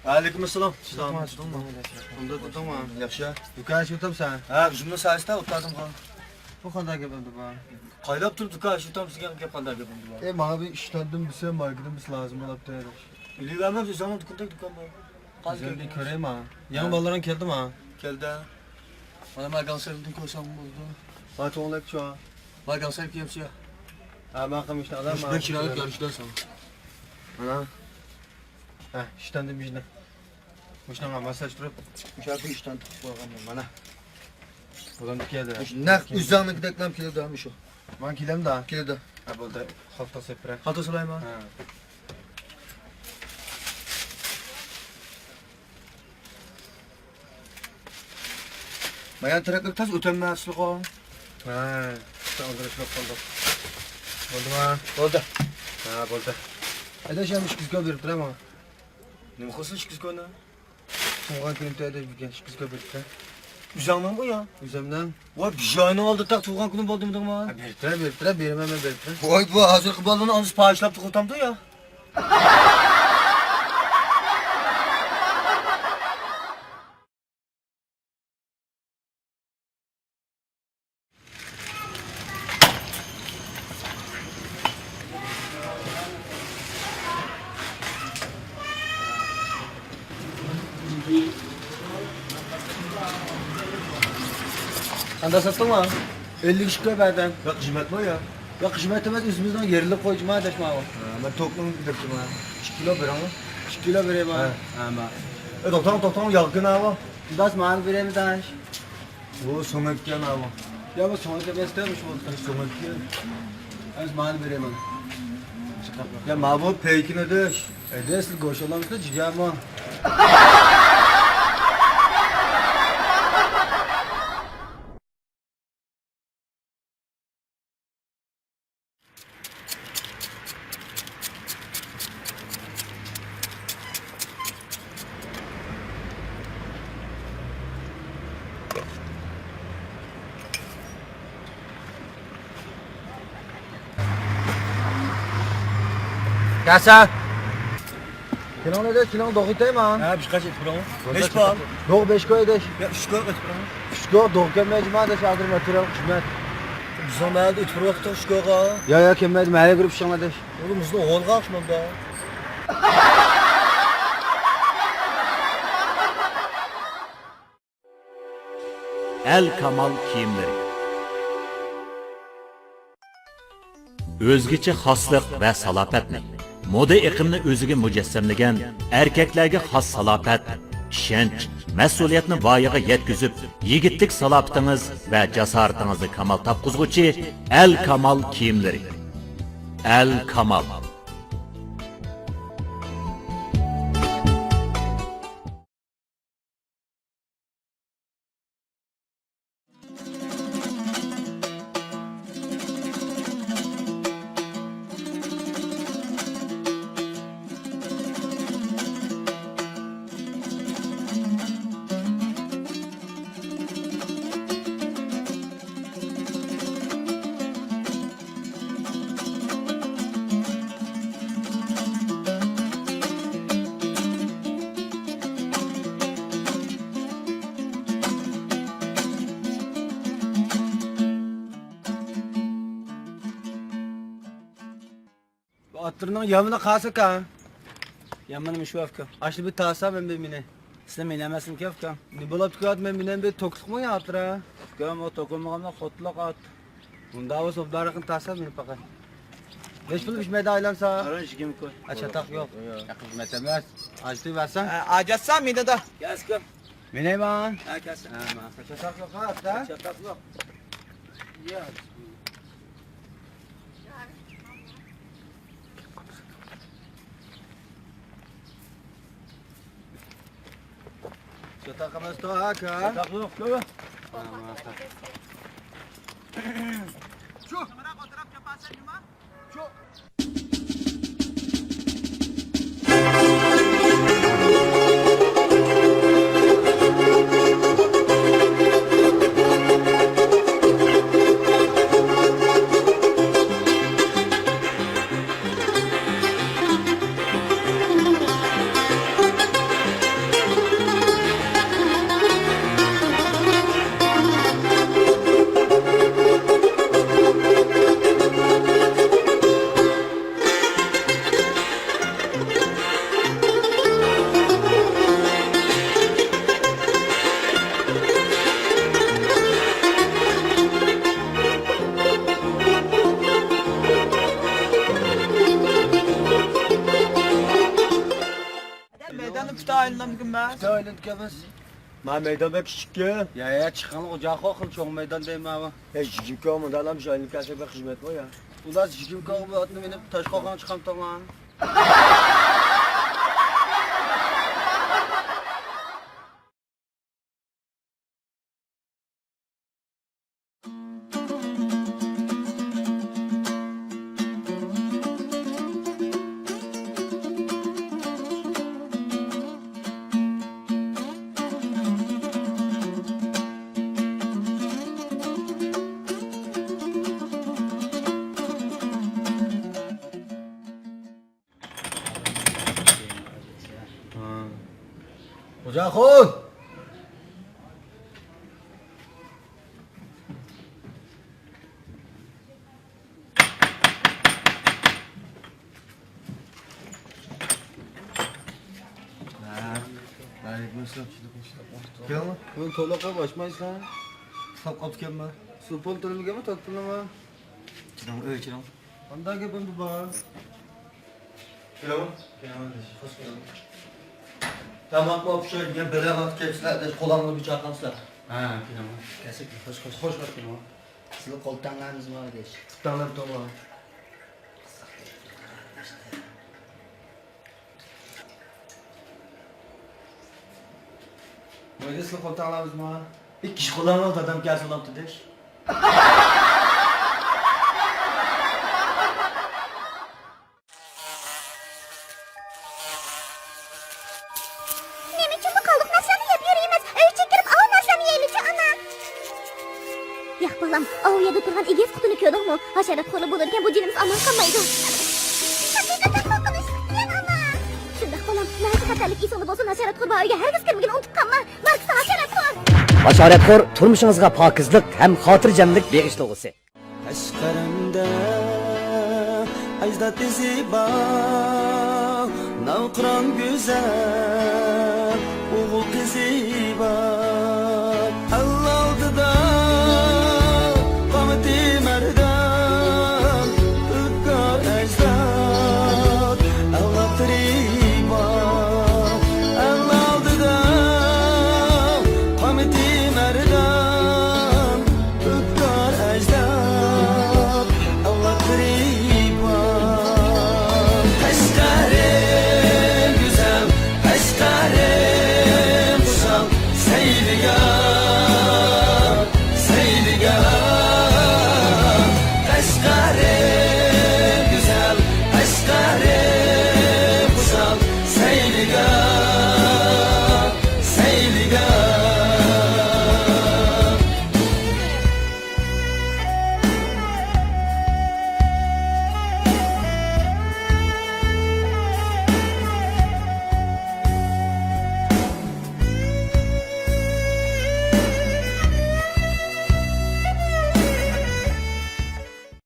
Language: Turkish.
Aleykümselam. Tamam. Bunda tamam. Yaxşı. Yukarı çıktım sen. Ha, jumla sayesinde otladım ha. Bu kadar gebeldi bana. Qaylab turib duka shu tam sizga gap qanday gap bo'ldi. Bana bir işlendim bilsem marketim lazım olup dedi. Bilivermem zaman dukunda dukan bor. Güzel bir köreyim ha. Yan balların geldi mi ha? Keldi. Mana magalsardan ko'rsam bo'ldi. Bak oğlak şu an. Magalsar kiyapsiz. Ha ben kamıştı adam Bir kiralık yarışdan sonra. Ana. Ha işlendim bizden. Müştəngə masaj durub. Müşafi işten tutup koyğanım mana. Buradan dikədə. Naq üzərinə deklam kilid almış o. Ben kiləm də. Kilid. Ha burada hafta sepirə. Hadi Süleyman. Ha. Mayan trakır tas ötənməslik o. Ha. Saldırışlıq oldu. Oldu mu? Oldu. Ha oldu. Edəşəmiş qızqa verib durama. Nima qilsin shu kuzgoni? Soğan günümdə edəş bir genç qızqa verib də. Uzanmam bu ya. Üzəmdən. Voy bijoni oldi taq tug'an kunim bo'ldi midingmi? Verib durə, verməm mən verib durə. Voy bu hozirgi bolani anız payishlab tuqtamdi ya. Anda sattın mı? 50 kişi verdim. Ya qismat bu ya. Ya kısmet etmez üstümüzden yerli koyucuma adaşma o. Ben toklum gidiptim ha. 2 kilo ver ama. 2 kilo vereyim ha. Ama. Doktorum yalgın hava. Das mal vereyim daş. Bu somakyan hava. Ya bu sonra da beslemiş oldu. Somakyan. Az mal vereyim ona. Ya mabut peykine düş. Edesil goşalamış da cigama. Gasa. Kilon edeş, kilon doğutayım ha. Ha, bir kaç et buramı? 5 puan. Doğu 5 koy edeş. Ya 3 koy et buramı. 3 koy doğu kemmeci ma da şadır material kısmet. Bizden məldə 3 vaqtda 3 koyğa. Ya kemmeci məhələ qırıb şan edeş. Oğlum bizden oğul qalxmam da. El Kamal kiyimleri. Özgüçe xaslıq və salapətni, moda iqimni özüge mücessemlegen, erkeklerge xas salapət, işenç, məsuliyyətni vayağa yetküzüb, yigitlik salapetiniz və cesaretinizi kamal tapqızğıcı El Kamal kiyimleri. El Kamal. Attırının yanına kalsak ha. Yanına mı şu afka? Açlı bir tasa ben bir mine. Sizin minemesin kef kam. Ne bulup kağıt men minen bir tokluk mu yaptıra? Kam o tokumağımda kotluk at. Bunda o soflarıkın tasar beni pakay. Beş bulup işmede aylansa. Aran şikim koy. Açatak yok. Ya hizmet emez. Açtı versen. Acatsan mıydı da? Kes kam. Mine ban. Ha kes. Ha ma. Açatak yok ha hatta. Çatak yok. Ya. Çatak kamas to ha ka. Çatak yok. Yok. Ha ma. Meydanı pütü ayından bir gün ben. Söyle kebes. Ma meydan bek küçük ya. Ya çıkan ocağı kokun çok meydan değil mi abi? Küçük ki ama da lan bir şeylik kase bek hizmet var ya. Ulan şikim koku bu atını benim taş kokan çıkan tamam. Hoca khun. Gelme. Ben tolaka başmayız lan. Sap kapı gelme. Supol tolunu gelme taktın ama. Çıram öyle çıram. Anda ki ben bu bağır. Gelme. Tamam bu şey diye böyle at keçler de kolanlı bir çakanslar. Ha kinama. Kesik hoş kinama. Sizin koltanlarınız var deş. Tanrım tamam. Böyle sıkı koltanlarımız mı? Bir kişi kullanmaz adam gelsin lan deş. Nemi çubuk kaldık nasıl yapıyoruz? Ölçek girip av nasıl yiyelim ana? Yak balam, av yedi turgan eges kutunu köydük mu? Haşerat kolu bulurken bu cinimiz aman kalmaydı. Hakikaten korkunç, yan ana. Şundak balam, nazik hatarlık isonu bolsun haşerat kol bağırga herkes kirmigin unutup kalma. Marksa haşerat kol. Basharatxo'r turmushingizga pokizlik ham xotirjamlik beg'ishlug'isi. Tashqarimda ajdod zibo, navqiron go'zal, o'g'il qizi bor.